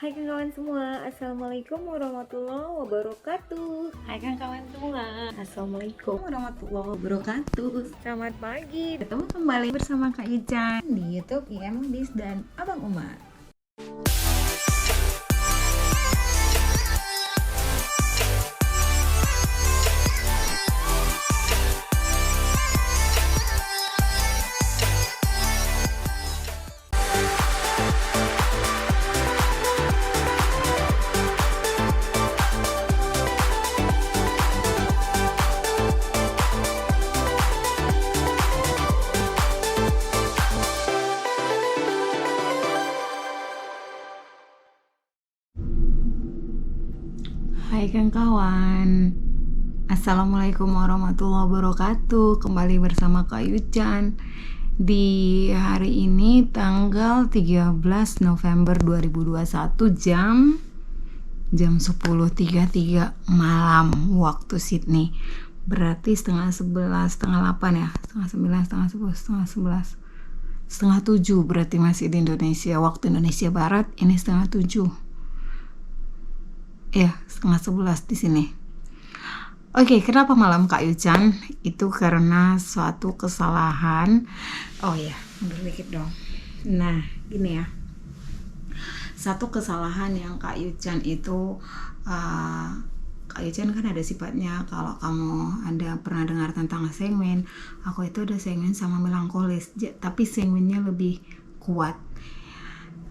Hai kawan semua, Assalamualaikum warahmatullahi wabarakatuh. Hai kawan semua, Assalamualaikum warahmatullahi wabarakatuh. selamat pagi. Ketemu kembali bersama Kak Ican di YouTube IM Bis dan Abang Umar. Hai kawan, Assalamualaikum warahmatullahi wabarakatuh. Kembali bersama Kak Yucan di hari ini tanggal 13 November 2021 jam 10.33 malam waktu Sydney. Berarti setengah 11, setengah 8 ya, setengah 9, setengah 10, setengah 11, setengah 7 berarti masih di Indonesia. Waktu Indonesia Barat ini setengah 7. Ya, setengah 11 di sini. Oke, kenapa malam Kak Yucan? Itu karena suatu kesalahan. Oh ya, mundur dikit dong. Nah, gini ya. Satu kesalahan yang Kak Yucan itu Kak Yucan kan ada sifatnya, kalau kamu ada pernah dengar tentang sanguin, aku itu ada sanguin sama melankolis, tapi sanguinnya lebih kuat.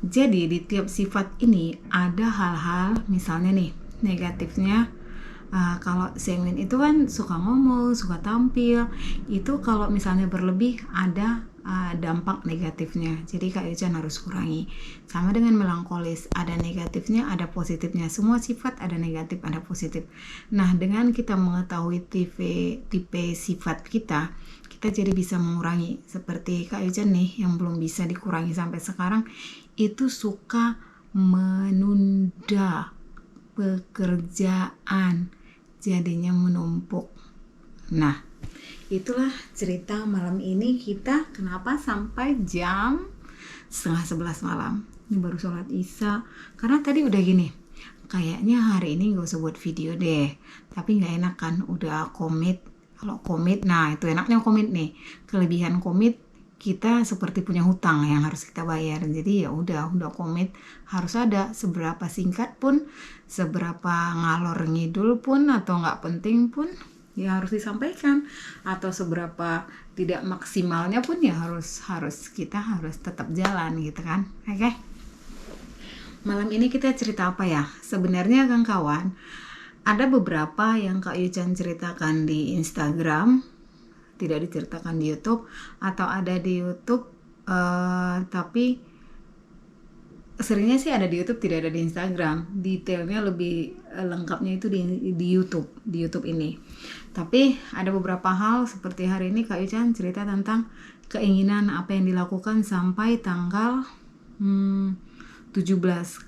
Jadi di tiap sifat ini ada hal-hal, misalnya nih negatifnya, kalau sanguin itu kan suka ngomong, suka tampil, itu kalau misalnya berlebih ada dampak negatifnya. Jadi Kak Yucan harus kurangi. Sama dengan melankolis, ada negatifnya, ada positifnya. Semua sifat ada negatif, ada positif. Nah, dengan kita mengetahui tipe sifat kita jadi bisa mengurangi. Seperti Kak Yucan nih yang belum bisa dikurangi sampai sekarang, itu suka menunda pekerjaan, jadinya menumpuk. Nah, itulah cerita malam ini kita kenapa sampai jam setengah 11 malam. Ini baru sholat isya. Karena tadi udah gini, kayaknya hari ini gak usah buat video deh. Tapi gak enak kan, udah komit. Kalau komit, nah itu enaknya komit nih. Kelebihan komit, kita seperti punya hutang yang harus kita bayar. Jadi ya udah komit, harus ada, seberapa singkat pun, seberapa ngalor ngidul pun atau nggak penting pun ya harus disampaikan, atau seberapa tidak maksimalnya pun ya kita harus tetap jalan gitu kan. Oke. Malam ini kita cerita apa ya? Sebenarnya kan kawan, ada beberapa yang Kak Yucan ceritakan di Instagram, tidak diceritakan di YouTube, atau ada di YouTube tapi seringnya sih ada di YouTube, tidak ada di Instagram. Detailnya lebih lengkapnya itu di YouTube ini. Tapi ada beberapa hal seperti hari ini Kak Yucan cerita tentang keinginan apa yang dilakukan sampai tanggal 17,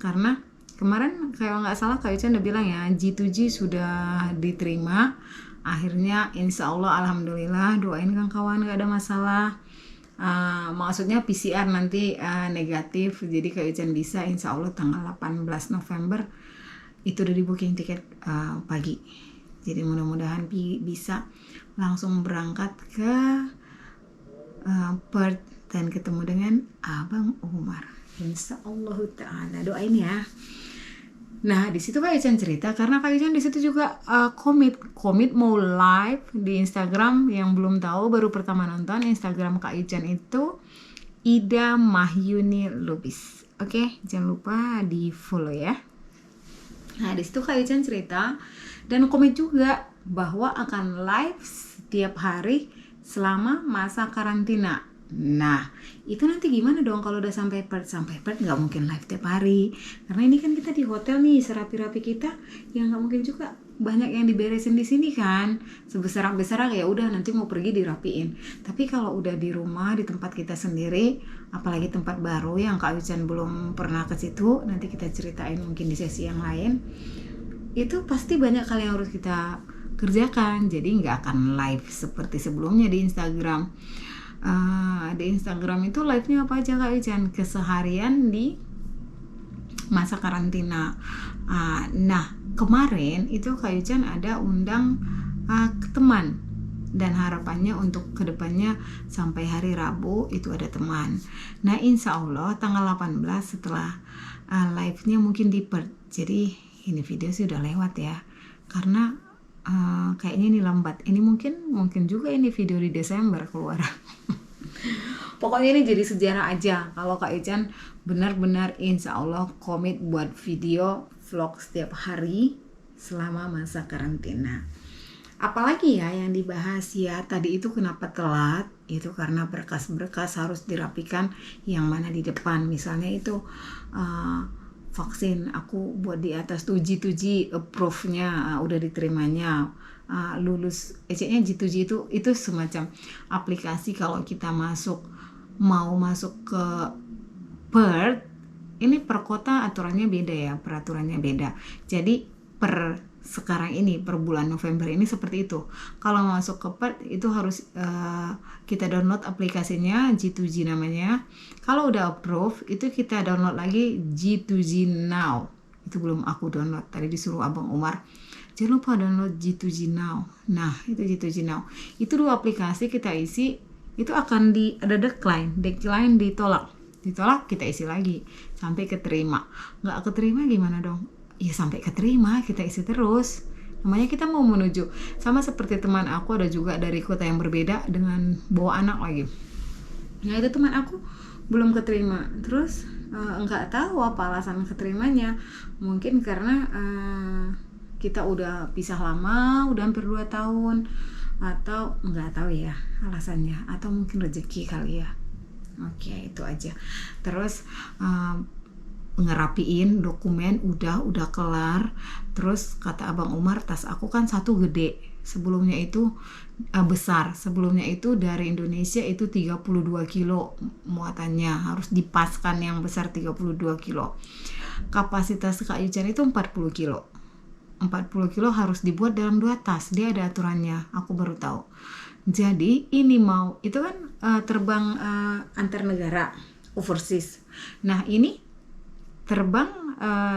karena kemarin kalau nggak salah Kak Yucan udah bilang ya, G2G sudah diterima. Akhirnya insya Allah, alhamdulillah, doain kan kawan gak ada masalah. Maksudnya PCR nanti negatif, jadi Kak Yucan bisa insya Allah tanggal 18 November itu udah di booking tiket pagi. Jadi mudah-mudahan bisa langsung berangkat ke Perth dan ketemu dengan Abang Umar. Insya Allah ta'ala, doain ya. Nah, di situ Kak Yucan cerita karena Kak Yucan di situ juga komit mau live di Instagram. Yang belum tahu baru pertama nonton Instagram Kak Yucan itu Ida Mahyuni Lubis. Oke, jangan lupa di follow ya. Nah, di situ Kak Yucan cerita dan komit juga bahwa akan live setiap hari selama masa karantina. Nah, itu nanti gimana dong kalau udah sampai Perth nggak mungkin live tiap hari, karena ini kan kita di hotel nih, serapi-rapi kita, yang nggak mungkin juga banyak yang diberesin di sini kan, sebesar-besar ya udah nanti mau pergi dirapiin. Tapi kalau udah di rumah, di tempat kita sendiri, apalagi tempat baru yang Kak Yucan belum pernah ke situ, nanti kita ceritain mungkin di sesi yang lain, itu pasti banyak hal yang harus kita kerjakan, jadi nggak akan live seperti sebelumnya di Instagram. Di Instagram itu live-nya apa aja Kak Yucan? Keseharian di masa karantina. Nah kemarin itu Kak Yuchan ada undang teman, dan harapannya untuk kedepannya sampai hari Rabu itu ada teman. Nah insya Allah tanggal 18 setelah live-nya mungkin di Perth. Jadi ini video sudah lewat ya, karena kayaknya ini lambat. Ini mungkin juga ini video di Desember keluar. Pokoknya ini jadi sejarah aja kalau Kak Yuchan benar-benar insya Allah komit buat video vlog setiap hari selama masa karantina. Apalagi ya yang dibahas ya tadi itu, kenapa telat itu karena berkas-berkas harus dirapikan yang mana di depan. Misalnya itu vaksin aku buat di atas tuh G2G approve-nya udah diterimanya, lulus EC-nya G2G itu semacam aplikasi kalau kita mau masuk ke Perth. Ini per kota aturannya beda ya, peraturannya beda. Jadi per sekarang ini, per bulan November ini seperti itu. Kalau masuk ke Perth itu harus kita download aplikasinya, G2G namanya. Kalau udah approve itu kita download lagi G2G Now. Itu belum aku download, tadi disuruh Abang Umar jangan lupa download G2G Now. Nah itu G2G Now, itu dua aplikasi kita isi, itu akan ada decline ditolak, kita isi lagi sampai keterima. Nggak keterima gimana dong? Ya sampai keterima kita isi terus. Namanya kita mau menuju, sama seperti teman aku ada juga dari kota yang berbeda dengan bawa anak lagi. Nah itu teman aku belum keterima, terus nggak tahu apa alasan keterimanya. Mungkin karena kita udah pisah lama, udah hampir 2 tahun, atau nggak tahu ya alasannya, atau mungkin rezeki kali ya. Oke, itu aja. Terus ngerapiin dokumen udah kelar. Terus kata Abang Umar, tas aku kan satu gede, sebelumnya itu besar, sebelumnya itu dari Indonesia itu 32 kilo muatannya, harus dipaskan yang besar 32 kilo. Kapasitas Kak Yuchan itu 40 kilo 40 kilo harus dibuat dalam 2 tas, dia ada aturannya, aku baru tahu. Jadi ini itu kan terbang antar negara, overseas. Nah ini terbang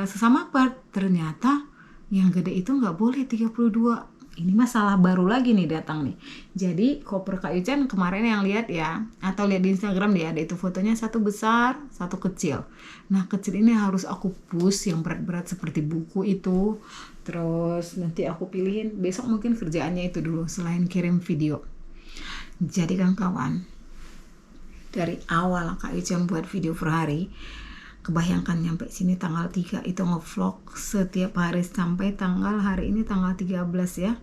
sesama part, ternyata yang gede itu nggak boleh 32. Ini masalah baru lagi nih datang nih. Jadi koper Kak Yuchan kemarin yang lihat ya, atau lihat di Instagram dia ada itu fotonya, satu besar, satu kecil. Nah kecil ini harus aku push yang berat-berat seperti buku itu. Terus nanti aku pilihin, besok mungkin kerjaannya itu dulu selain kirim video. Jadi kan kawan, dari awal Kak Yuchan buat video per hari, kebayangkan nyampe sini tanggal 3 itu ngevlog setiap hari sampai tanggal hari ini tanggal 13 ya.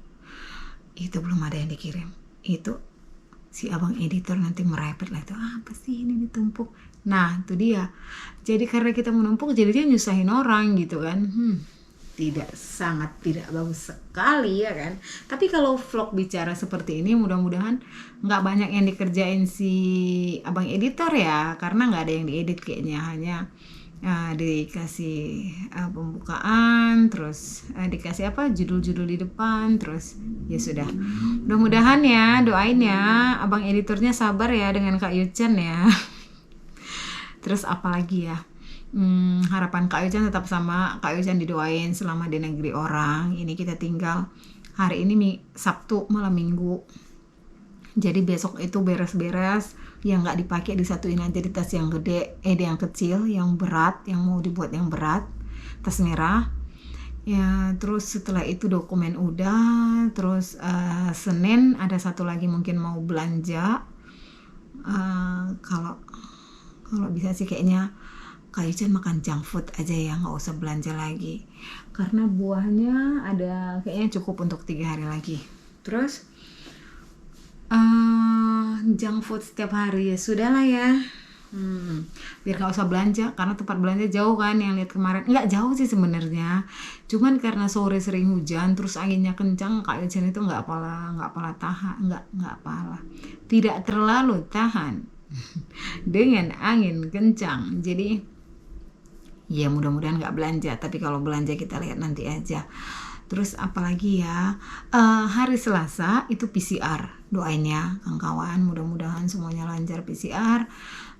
Itu belum ada yang dikirim. Itu si abang editor nanti merepet lah, itu apa sih ini ditumpuk. Nah itu dia. Jadi karena kita menumpuk jadinya nyusahin orang gitu kan. Sangat tidak bagus sekali ya kan. Tapi kalau vlog bicara seperti ini mudah-mudahan nggak banyak yang dikerjain si abang editor ya, karena nggak ada yang diedit kayaknya, hanya dikasih pembukaan, terus dikasih judul-judul di depan, terus ya sudah. Mudah-mudahan ya, doain ya abang editornya sabar ya dengan Kak Yuchan ya. Terus apalagi ya, harapan Kak Yuchan tetap sama. Kak Yuchan didoain selama di negeri orang. Ini kita tinggal hari ini Sabtu malam Minggu. Jadi besok itu beres-beres, yang nggak dipakai disatuin aja di tas yang gede, yang kecil, yang berat, yang mau dibuat yang berat, tas merah. Ya terus setelah itu dokumen udah, terus Senin ada satu lagi mungkin mau belanja. Kalau bisa sih kayaknya Kak Yuchan makan junk food aja ya, nggak usah belanja lagi, karena buahnya ada kayaknya cukup untuk 3 hari lagi. Terus junk food setiap hari ya sudahlah ya, biar nggak usah belanja, karena tempat belanja jauh kan, yang lihat kemarin nggak jauh sih sebenarnya, cuman karena sore sering hujan terus anginnya kencang, Kak Yuchan itu nggak tidak terlalu tahan dengan angin kencang. Jadi ya mudah-mudahan nggak belanja, tapi kalau belanja kita lihat nanti aja. Terus apalagi ya, hari Selasa itu PCR, doain ya kawan-kawan, mudah-mudahan semuanya lancar PCR.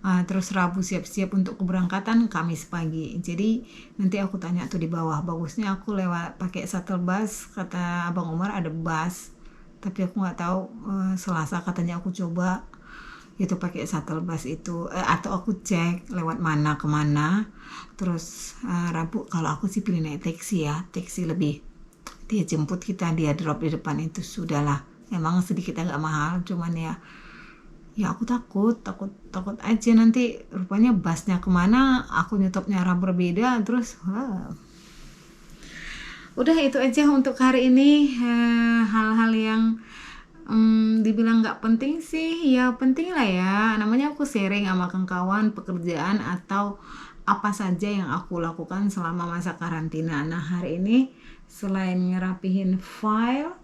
Terus Rabu siap-siap untuk keberangkatan, Kamis pagi. Jadi nanti aku tanya tuh di bawah, bagusnya aku lewat pakai shuttle bus, kata Abang Umar ada bus, tapi aku nggak tahu. Selasa katanya aku coba itu pakai shuttle bus itu, atau aku cek lewat mana kemana. Terus Rabu kalau aku sih pilih naik taksi ya, taksi lebih, dia jemput kita, dia drop di depan, itu sudahlah. Emang sedikit agak mahal, cuman ya aku takut aja nanti rupanya busnya kemana, aku nyetopnya arah berbeda, terus udah itu aja untuk hari ini. Hal-hal yang dibilang nggak penting sih, ya penting lah ya, namanya aku sharing sama kawan pekerjaan atau apa saja yang aku lakukan selama masa karantina. Nah hari ini selain ngerapihin file,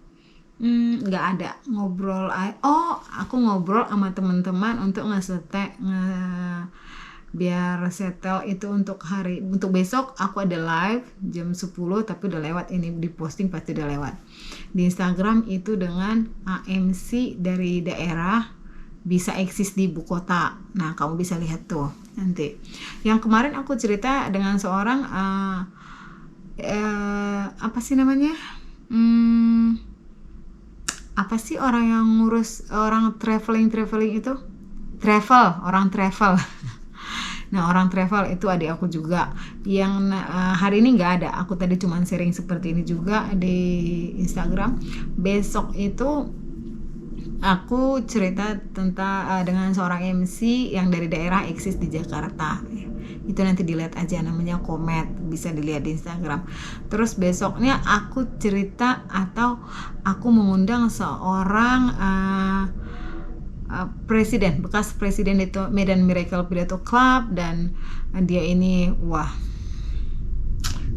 nggak ada ngobrol. Aku ngobrol sama teman-teman untuk biar settle itu untuk besok. Aku ada live jam 10, tapi udah lewat, ini diposting pasti udah lewat di Instagram itu dengan AMC dari daerah bisa eksis di ibu kota. Nah kamu bisa lihat tuh nanti. Yang kemarin aku cerita dengan seorang apa sih namanya, apa sih orang yang ngurus orang traveling itu, orang travel. Nah orang travel itu adik aku juga, yang hari ini nggak ada, aku tadi cuma sharing seperti ini juga di Instagram. Besok itu aku cerita tentang dengan seorang MC yang dari daerah eksis di Jakarta. Itu nanti dilihat aja, namanya Komet, bisa dilihat di Instagram. Terus besoknya aku cerita atau aku mengundang seorang bekas presiden itu Medan Miracle Pidato Club, dan dia ini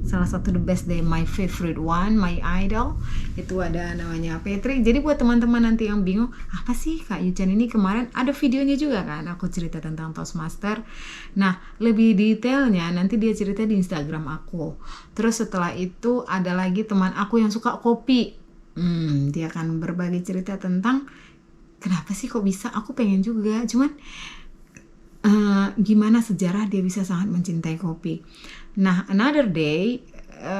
salah satu the best day, my favorite one, my idol. Itu ada namanya Petri. Jadi buat teman-teman nanti yang bingung, apa sih Kak Yuchan ini, kemarin ada videonya juga kan, aku cerita tentang Toastmaster. Nah lebih detailnya nanti dia cerita di Instagram aku. Terus setelah itu ada lagi teman aku yang suka kopi, dia akan berbagi cerita tentang kenapa sih kok bisa, aku pengen juga, cuman gimana sejarah dia bisa sangat mencintai kopi. Nah another day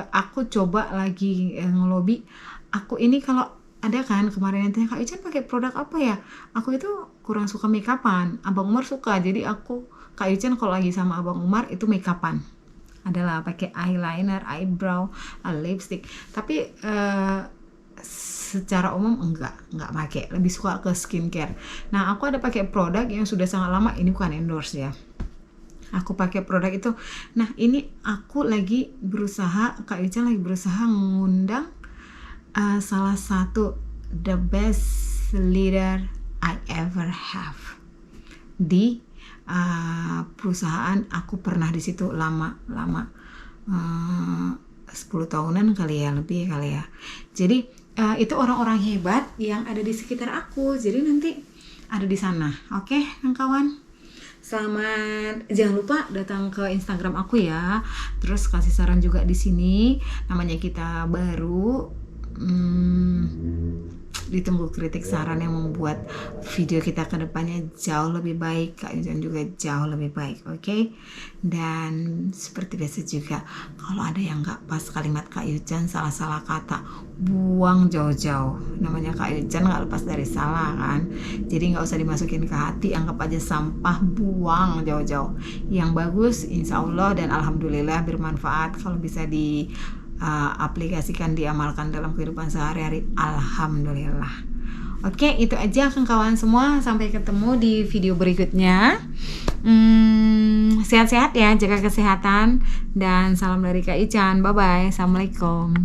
aku coba lagi ngelobi, aku ini kalau ada kan kemarin yang tanya, Kak Yuchan pakai produk apa ya, aku itu kurang suka make upan, Abang Umar suka, jadi Kak Yuchan kalau lagi sama Abang Umar itu make upan adalah pakai eyeliner, eyebrow, lipstick, tapi secara umum enggak pakai, lebih suka ke skincare. Nah aku ada pakai produk yang sudah sangat lama, ini bukan endorse ya, aku pakai produk itu. Nah ini aku lagi berusaha, Kak Yuchan lagi berusaha mengundang salah satu the best leader I ever have di perusahaan. Aku pernah di situ lama 10 tahunan kali ya, lebih kali ya. Jadi itu orang-orang hebat yang ada di sekitar aku, jadi nanti ada di sana. Oke, kawan, selamat, jangan lupa datang ke Instagram aku ya. Terus kasih saran juga di sini, namanya kita baru. Ditunggu kritik saran yang membuat video kita ke depannya jauh lebih baik, Kak Yuchan juga jauh lebih baik, oke? Dan seperti biasa juga, kalau ada yang nggak pas kalimat Kak Yuchan, salah-salah kata, buang jauh-jauh. Namanya Kak Yuchan nggak lepas dari salah kan, jadi nggak usah dimasukin ke hati, anggap aja sampah, buang jauh-jauh. Yang bagus insya Allah dan alhamdulillah bermanfaat, kalau bisa di aplikasikan, diamalkan dalam kehidupan sehari-hari, alhamdulillah. Oke, itu aja kawan semua, sampai ketemu di video berikutnya. Sehat-sehat ya, jaga kesehatan, dan salam dari Kak Yuchan. Bye bye, assalamualaikum.